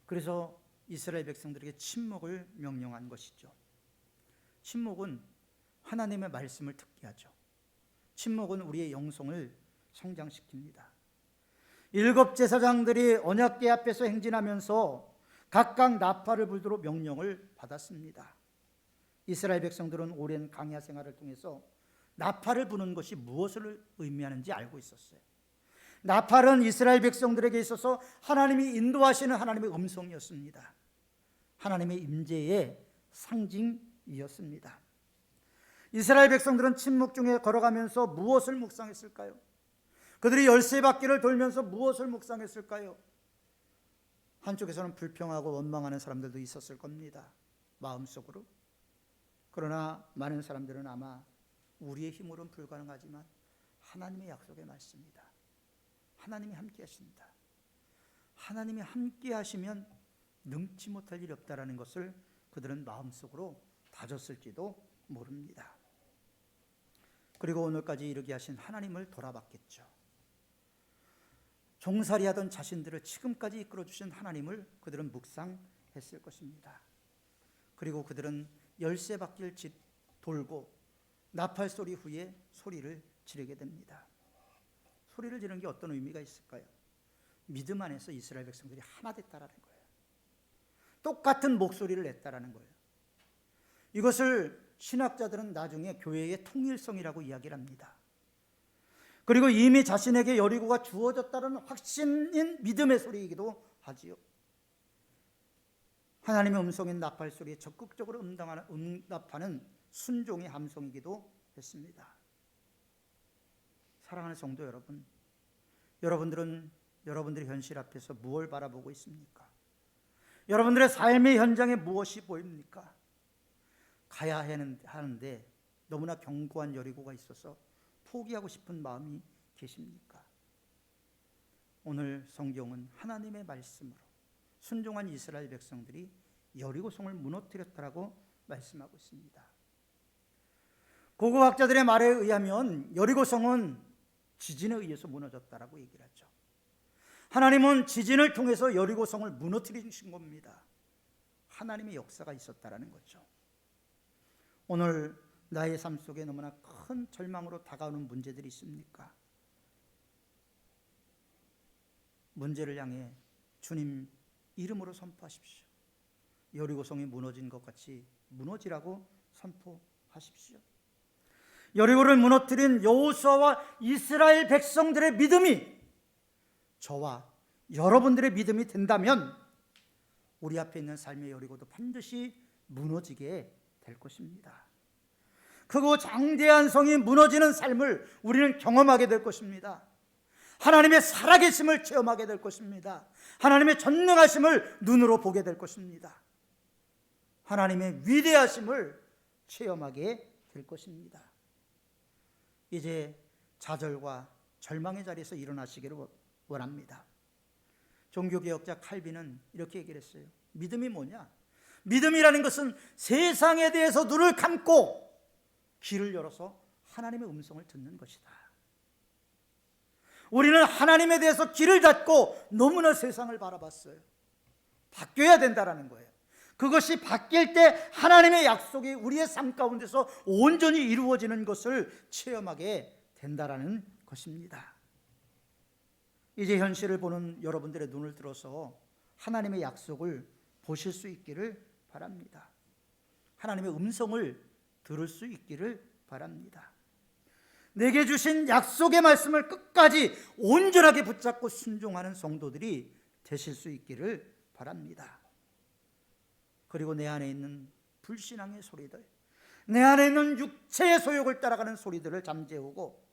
그래서 이스라엘 백성들에게 침묵을 명령한 것이죠. 침묵은 하나님의 말씀을 듣게 하죠. 침묵은 우리의 영성을 성장시킵니다. 7 제사장들이 언약궤 앞에서 행진하면서 각각 나팔을 불도록 명령을 받았습니다. 이스라엘 백성들은 오랜 광야 생활을 통해서 나팔을 부는 것이 무엇을 의미하는지 알고 있었어요. 나팔은 이스라엘 백성들에게 있어서 하나님이 인도하시는 하나님의 음성이었습니다. 하나님의 임재의 상징이었습니다. 이스라엘 백성들은 침묵 중에 걸어가면서 무엇을 묵상했을까요? 그들이 열세 바퀴를 돌면서 무엇을 묵상했을까요? 한쪽에서는 불평하고 원망하는 사람들도 있었을 겁니다, 마음속으로. 그러나 많은 사람들은 아마 우리의 힘으로는 불가능하지만 하나님의 약속의 말씀이다, 하나님이 함께 하신다, 하나님이 함께 하시면 능치 못할 일이 없다라는 것을 그들은 마음속으로 다졌을지도 모릅니다. 그리고 오늘까지 이르게 하신 하나님을 돌아봤겠죠. 종살이하던 자신들을 지금까지 이끌어주신 하나님을 그들은 묵상했을 것입니다. 그리고 그들은 열세 바퀴를 돌고 나팔 소리 후에 소리를 지르게 됩니다. 소리를 지르는 게 어떤 의미가 있을까요? 믿음 안에서 이스라엘 백성들이 하나 됐다라는 거예요. 똑같은 목소리를 냈다라는 거예요. 이것을 신학자들은 나중에 교회의 통일성이라고 이야기를 합니다. 그리고 이미 자신에게 여리고가 주어졌다는 확신인 믿음의 소리이기도 하지요. 하나님의 음성인 나팔 소리에 적극적으로 응답하는 순종의 함성이기도 했습니다. 사랑하는 성도 여러분, 여러분들은 여러분들의 현실 앞에서 무엇을 바라보고 있습니까? 여러분들의 삶의 현장에 무엇이 보입니까? 가야 하는데 너무나 견고한 여리고가 있어서 포기하고 싶은 마음이 계십니까? 오늘 성경은 하나님의 말씀으로 순종한 이스라엘 백성들이 여리고성을 무너뜨렸다라고 말씀하고 있습니다. 고고학자들의 말에 의하면 여리고성은 지진에 의해서 무너졌다라고 얘기를 하죠. 하나님은 지진을 통해서 여리고성을 무너뜨리신 겁니다. 하나님의 역사가 있었다라는 거죠. 오늘 나의 삶 속에 너무나 큰 절망으로 다가오는 문제들이 있습니까? 문제를 향해 주님 이름으로 선포하십시오. 여리고성이 무너진 것 같이 무너지라고 선포하십시오. 여리고를 무너뜨린 여호수아와 이스라엘 백성들의 믿음이 저와 여러분들의 믿음이 된다면 우리 앞에 있는 삶의 여리고도 반드시 무너지게 될 것입니다. 크고 장대한 성이 무너지는 삶을 우리는 경험하게 될 것입니다. 하나님의 살아계심을 체험하게 될 것입니다. 하나님의 전능하심을 눈으로 보게 될 것입니다. 하나님의 위대하심을 체험하게 될 것입니다. 이제 좌절과 절망의 자리에서 일어나시기를 원합니다. 종교개혁자 칼빈은 이렇게 얘기를 했어요. 믿음이 뭐냐? 믿음이라는 것은 세상에 대해서 눈을 감고 귀를 열어서 하나님의 음성을 듣는 것이다. 우리는 하나님에 대해서 귀를 닫고 너무나 세상을 바라봤어요. 바뀌어야 된다라는 거예요. 그것이 바뀔 때 하나님의 약속이 우리의 삶 가운데서 온전히 이루어지는 것을 체험하게 된다라는 것입니다. 이제 현실을 보는 여러분들의 눈을 들어서 하나님의 약속을 보실 수 있기를 바랍니다. 하나님의 음성을 들을 수 있기를 바랍니다. 내게 주신 약속의 말씀을 끝까지 온전하게 붙잡고 순종하는 성도들이 되실 수 있기를 바랍니다. 그리고 내 안에 있는 불신앙의 소리들, 내 안에 있는 육체의 소욕을 따라가는 소리들을 잠재우고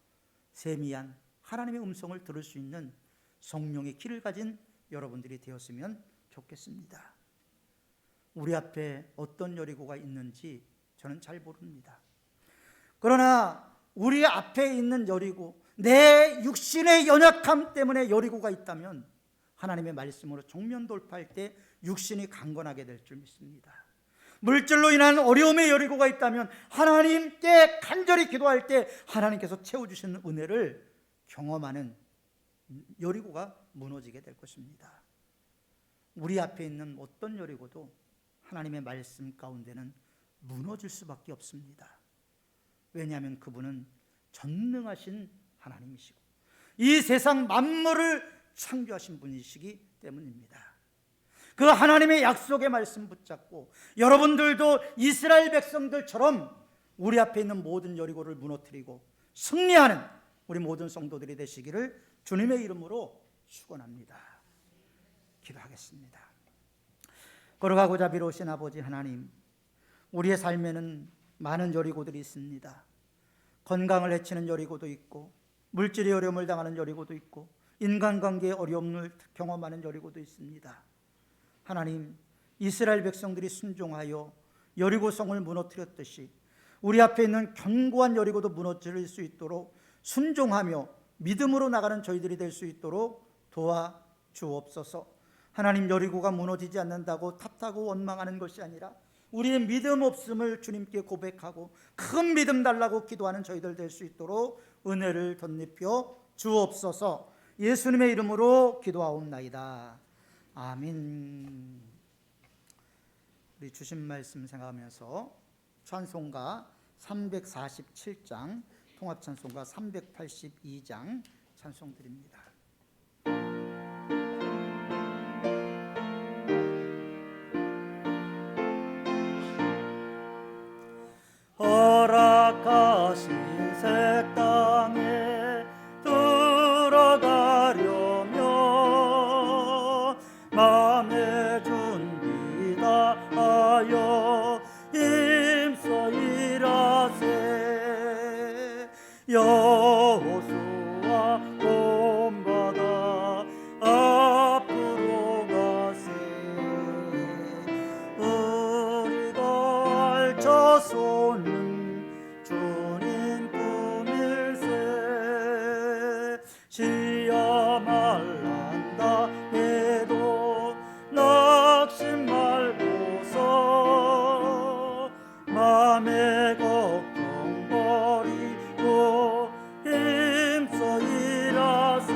세미한 하나님의 음성을 들을 수 있는 성령의 길을 가진 여러분들이 되었으면 좋겠습니다. 우리 앞에 어떤 여리고가 있는지 저는 잘 모릅니다. 그러나 우리 앞에 있는 여리고, 내 육신의 연약함 때문에 여리고가 있다면 하나님의 말씀으로 정면 돌파할 때 육신이 강건하게 될 줄 믿습니다. 물질로 인한 어려움의 여리고가 있다면 하나님께 간절히 기도할 때 하나님께서 채워주시는 은혜를 경험하는 여리고가 무너지게 될 것입니다. 우리 앞에 있는 어떤 여리고도 하나님의 말씀 가운데는 무너질 수밖에 없습니다. 왜냐하면 그분은 전능하신 하나님이시고 이 세상 만물을 창조하신 분이시기 때문입니다. 그 하나님의 약속의 말씀 붙잡고 여러분들도 이스라엘 백성들처럼 우리 앞에 있는 모든 여리고를 무너뜨리고 승리하는 우리 모든 성도들이 되시기를 주님의 이름으로 축원합니다. 기도하겠습니다. 거룩하고 자비로우신 아버지 하나님, 우리의 삶에는 많은 여리고들이 있습니다. 건강을 해치는 여리고도 있고, 물질의 어려움을 당하는 여리고도 있고, 인간관계의 어려움을 경험하는 여리고도 있습니다. 하나님, 이스라엘 백성들이 순종하여 여리고성을 무너뜨렸듯이 우리 앞에 있는 견고한 여리고도 무너뜨릴 수 있도록 순종하며 믿음으로 나가는 저희들이 될 수 있도록 도와주옵소서. 하나님, 여리고가 무너지지 않는다고 탓하고 원망하는 것이 아니라 우리의 믿음 없음을 주님께 고백하고 큰 믿음 달라고 기도하는 저희들 될 수 있도록 은혜를 덧입혀 주옵소서. 예수님의 이름으로 기도하옵나이다. 아멘. 우리 주신 말씀 생각하면서 찬송가 347장, 통합찬송가 382장 찬송 드립니다. 허락하신 새 땅에 들어가려면 마음의 준비 다하여 힘써 일하세. 여호수아 본받아 앞으로 가세. 우리가 알쳐서는 주님 품일세. 시험 말란다 해도 낙심 말고서 맘의 걱정 버리고 힘써 일하세.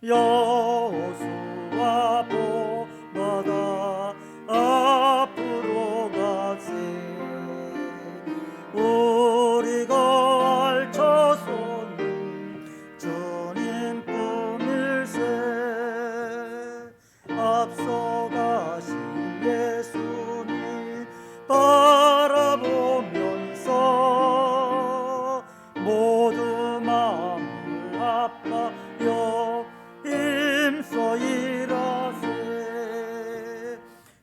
여호수아 본받아 앞으로 가세. 우리가 알쳐서는 주님 품일세. 앞서가신 예수님 바라보면서 모두 마음을 아파여 힘써 일하세.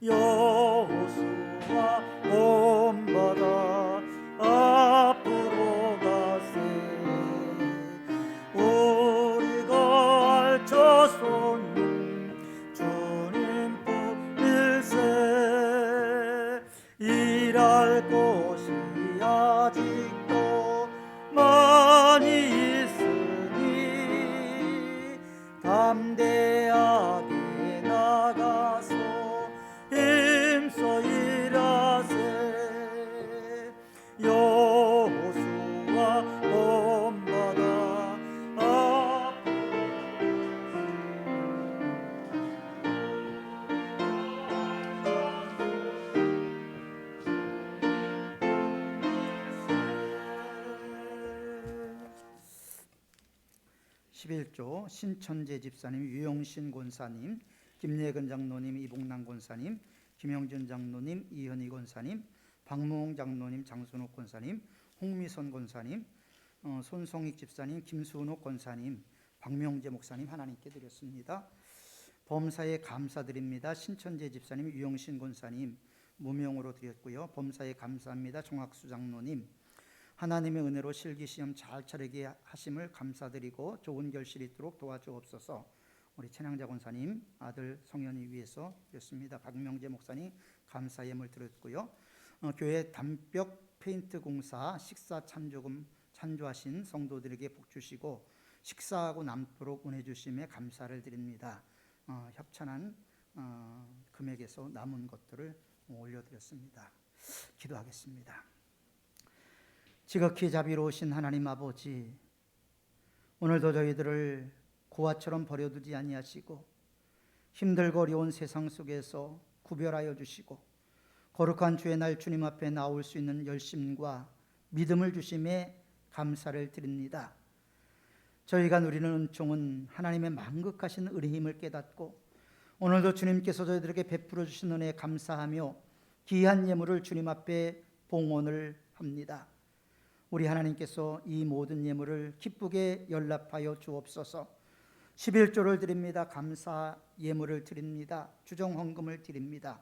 여호수아 본받아 앞으로 가세. 우리가 알쳐서는 주님 품일세. 일할 곳이 아직도 많이 있으니 담대하게 나가서 힘써 일하세. 여호수아 본받아 앞으로 11조 신천재 집사님, 유영신 권사님, 김예근 장로님, 이봉남 권사님, 김영준 장로님, 이현희 권사님, 박무홍 장로님, 장순옥 권사님, 홍미선 권사님, 손성익 집사님, 김수은옥 권사님, 박명재 목사님 하나님께 드렸습니다. 범사에 감사드립니다. 신천재 집사님, 유영신 권사님 무명으로 드렸고요. 범사에 감사합니다. 정학수 장로님, 하나님의 은혜로 실기시험 잘 차리게 하심을 감사드리고 좋은 결실이 있도록 도와주옵소서. 우리 천양자 권사님 아들 성현이 위해서 드렸습니다. 박명재 목사님 감사 예물 드렸고요. 교회 담벽 페인트 공사 식사 찬조금 찬조하신 성도들에게 복 주시고 식사하고 남도록 은혜 주심에 감사를 드립니다. 협찬한 금액에서 남은 것들을 올려드렸습니다. 기도하겠습니다. 지극히 자비로우신 하나님 아버지, 오늘도 저희들을 고아처럼 버려두지 아니하시고 힘들고 어려운 세상 속에서 구별하여 주시고 거룩한 주의 날 주님 앞에 나올 수 있는 열심과 믿음을 주심에 감사를 드립니다. 저희가 누리는 은총은 하나님의 만극하신 은혜의 힘을 깨닫고 오늘도 주님께서 저희들에게 베풀어 주신 은혜에 감사하며 귀한 예물을 주님 앞에 봉헌을 합니다. 우리 하나님께서 이 모든 예물을 기쁘게 연락하여 주옵소서. 11조를 드립니다. 감사 예물을 드립니다. 주정 헌금을 드립니다.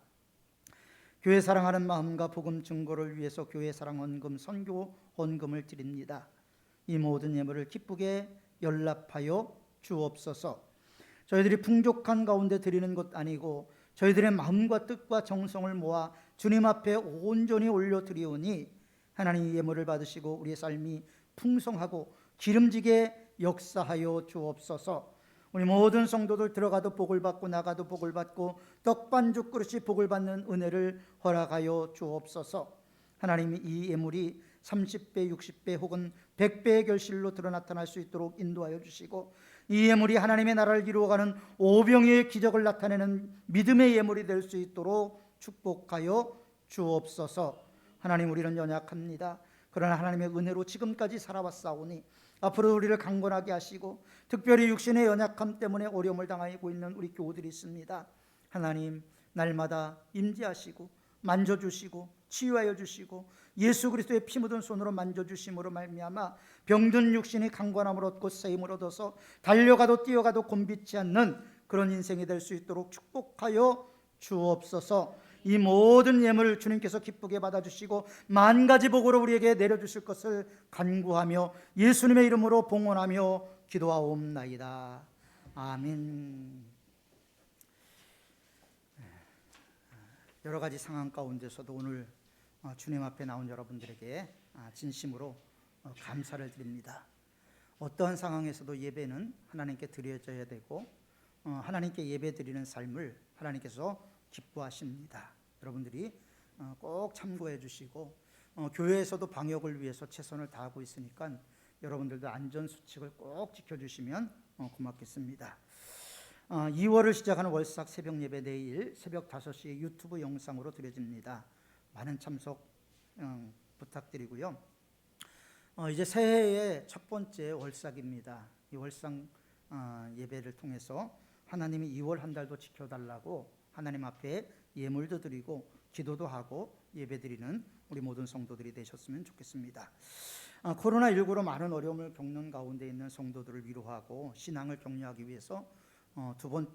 교회 사랑하는 마음과 복음 증거를 위해서 교회 사랑 헌금, 선교 헌금을 드립니다. 이 모든 예물을 기쁘게 연락하여 주옵소서. 저희들이 풍족한 가운데 드리는 것 아니고 저희들의 마음과 뜻과 정성을 모아 주님 앞에 온전히 올려드리오니 하나님 예물을 받으시고 우리의 삶이 풍성하고 기름지게 역사하여 주옵소서. 우리 모든 성도들 들어가도 복을 받고 나가도 복을 받고 떡반죽 그릇이 복을 받는 은혜를 허락하여 주옵소서. 하나님이 이 예물이 30배, 60배 혹은 100배의 결실로 드러 나타날 수 있도록 인도하여 주시고 이 예물이 하나님의 나라를 이루어가는 오병이의 기적을 나타내는 믿음의 예물이 될 수 있도록 축복하여 주옵소서. 하나님, 우리는 연약합니다. 그러나 하나님의 은혜로 지금까지 살아왔사오니 앞으로 우리를 강건하게 하시고 특별히 육신의 연약함 때문에 어려움을 당하고 있는 우리 교우들이 있습니다. 하나님, 날마다 임재하시고 만져주시고 치유하여 주시고 예수 그리스도의 피 묻은 손으로 만져주심으로 말미암아 병든 육신이 강건함을 얻고 쓰임을 얻어서 달려가도 뛰어가도 곤비치 않는 그런 인생이 될 수 있도록 축복하여 주옵소서. 이 모든 예물을 주님께서 기쁘게 받아주시고 만 가지 복으로 우리에게 내려주실 것을 간구하며 예수님의 이름으로 봉헌하며 기도하옵나이다. 아멘. 여러 가지 상황 가운데서도 오늘 주님 앞에 나온 여러분들에게 진심으로 감사를 드립니다. 어떠한 상황에서도 예배는 하나님께 드려져야 되고 하나님께 예배 드리는 삶을 하나님께서 기뻐하십니다. 여러분들이 꼭 참고해 주시고 교회에서도 방역을 위해서 최선을 다하고 있으니까 여러분들도 안전수칙을 꼭 지켜주시면 고맙겠습니다. 2월을 시작하는 월삭 새벽 예배 내일 새벽 5시에 유튜브 영상으로 드려집니다. 많은 참석 부탁드리고요. 이제 새해의 첫 번째 월삭입니다. 이 월삭 예배를 통해서 하나님이 2월 한 달도 지켜달라고 하나님 앞에 예물도 드리고 기도도 하고 예배드리는 우리 모든 성도들이 되셨으면 좋겠습니다. 코로나19로 많은 어려움을 겪는 가운데 있는 성도들을 위로하고 신앙을 격려하기 위해서 두 번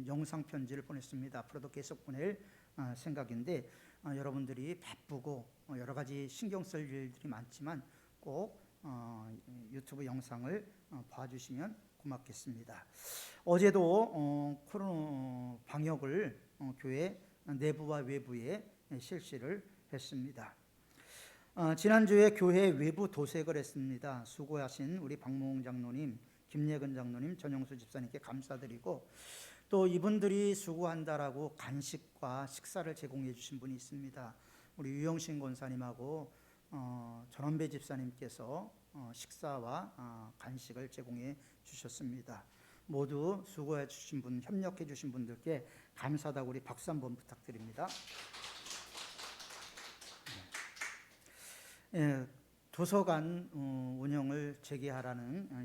영상 편지를 보냈습니다. 앞으로도 계속 보낼 생각인데 여러분들이 바쁘고 여러 가지 신경 쓸 일들이 많지만 꼭 유튜브 영상을 봐주시면 고맙겠습니다. 어제도 코로나 방역을 교회 내부와 외부에 실시를 했습니다. 지난주에 교회 외부 도색을 했습니다. 수고하신 우리 박몽 장로님, 김예근 장로님, 전영수 집사님께 감사드리고 또 이분들이 수고한다라고 간식과 식사를 제공해 주신 분이 있습니다. 우리 유영신 권사님하고 전원배 집사님께서 식사와 간식을 제공해 주셨습니다. 모두 수고해 주신 분, 협력해 주신 분들께 감사하다고 우리 박수 한번 부탁드립니다. 도서관 운영을 재개하라는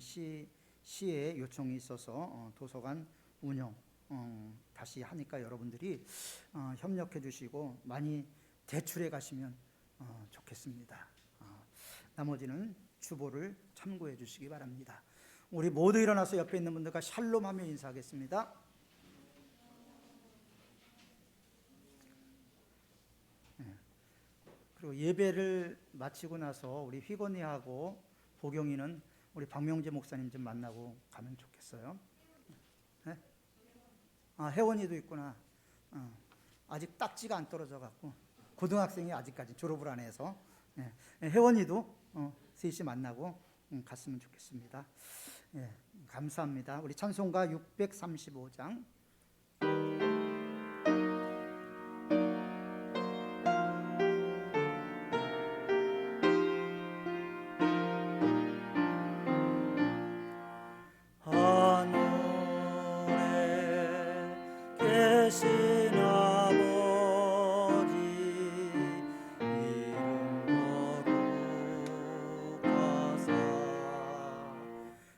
시의 요청이 있어서 도서관 운영 다시 하니까 여러분들이 협력해 주시고 많이 대출해 가시면 좋겠습니다. 나머지는 주보를 참고해 주시기 바랍니다. 우리 모두 일어나서 옆에 있는 분들과 샬롬 하며 인사하겠습니다. 그리고 예배를 마치고 나서 우리 휘건이하고 보경이는 우리 박명재 목사님 좀 만나고 가면 좋겠어요. 네? 혜원이도 있구나. 아직 딱지가 안 떨어져 갖고 고등학생이 아직까지 졸업을 안 해서 혜원이도 셋이 만나고 갔으면 좋겠습니다. 감사합니다. 우리 찬송가 635장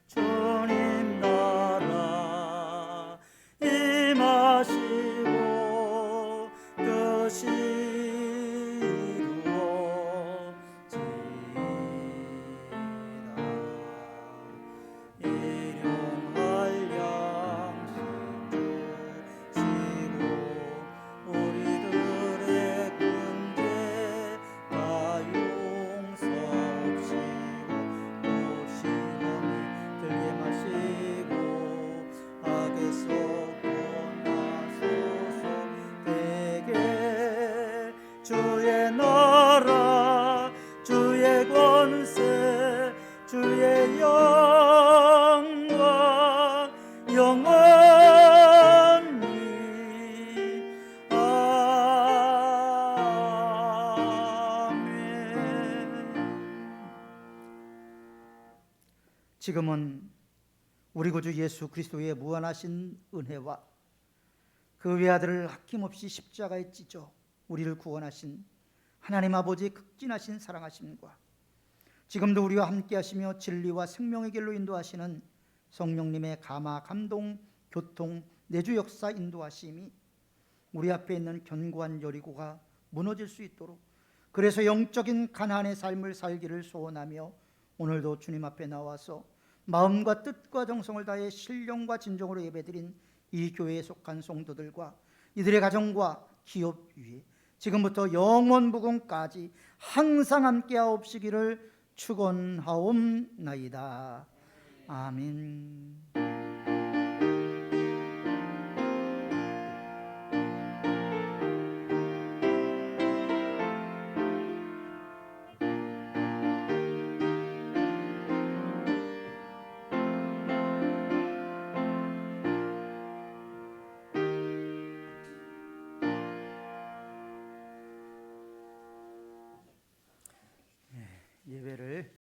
주님 나라 주의 나라 주의 권세 주의 영광 영원히 지금은 우리 구주 예수 그리스도의 무한하신 은혜와 그 외아들을 아낌없이 십자가에 찢어 우리를 구원하신 하나님 아버지의 극진하신 사랑하심과 지금도 우리와 함께 하시며 진리와 생명의 길로 인도하시는 성령님의 감화, 감동, 교통, 내주 역사 인도하심이 우리 앞에 있는 견고한 여리고가 무너질 수 있도록, 그래서 영적인 가나안의 삶을 살기를 소원하며 오늘도 주님 앞에 나와서 마음과 뜻과 정성을 다해 신령과 진정으로 예배드린 이 교회에 속한 성도들과 이들의 가정과 기업 위에 지금부터 영원부궁까지 항상 함께하옵시기를 축원하옵나이다. 아멘.